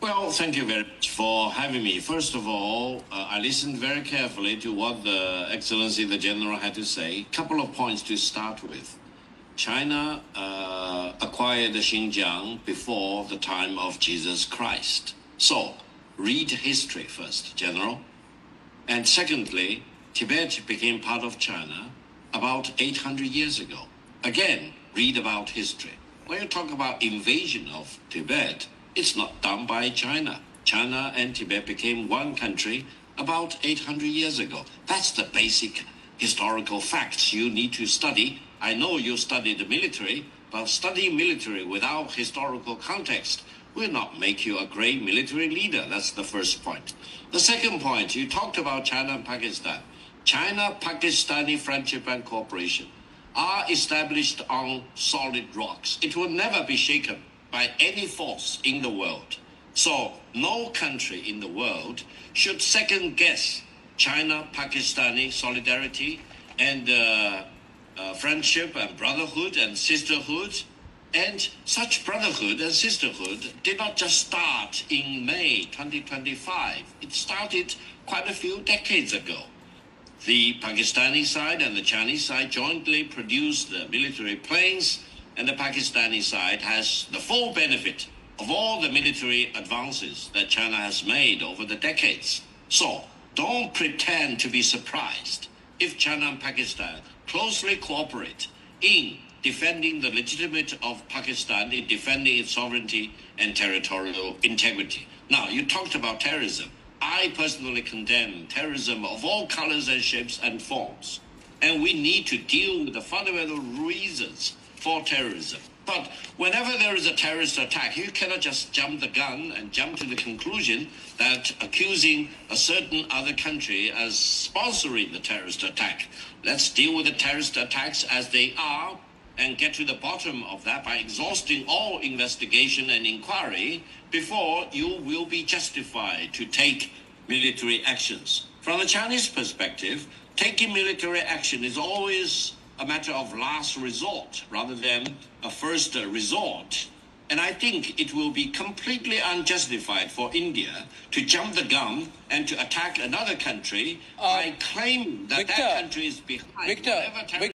Well, thank you very much for having me. First of all, I listened very carefully to what the Excellency the General had to say. Couple of points to start with. China acquired Xinjiang before the time of Jesus Christ. So, read history first, General. And secondly, Tibet became part of China about 800 years ago. Again, read about history. When you talk about invasion of Tibet, it's not done by China. China and Tibet became one country about 800 years ago. That's the basic historical facts you need to study. I know you study the military, but studying military without historical context will not make you a great military leader. That's the first point. The second point, you talked about China and Pakistan. China-Pakistani friendship and cooperation are established on solid rocks. It will never be shaken by any force in the world. So no country in the world should second guess China-Pakistani solidarity and friendship and brotherhood and sisterhood. And such brotherhood and sisterhood did not just start in May 2025. It started quite a few decades ago. The Pakistani side and the Chinese side jointly produced the military planes, and the Pakistani side has the full benefit of all the military advances that China has made over the decades. So don't pretend to be surprised if China and Pakistan closely cooperate in defending the legitimate of Pakistan, in defending its sovereignty and territorial integrity. Now, you talked about terrorism. I personally condemn terrorism of all colors and shapes and forms. And we need to deal with the fundamental reasons for terrorism. But whenever there is a terrorist attack, you cannot just jump the gun and jump to the conclusion that accusing a certain other country as sponsoring the terrorist attack. Let's deal with the terrorist attacks as they are and get to the bottom of that by exhausting all investigation and inquiry before you will be justified to take military actions. From the Chinese perspective, taking military action is always a matter of last resort rather than a first resort. And I think it will be completely unjustified for India to jump the gun and to attack another country by claiming that that country is behind whatever terrorist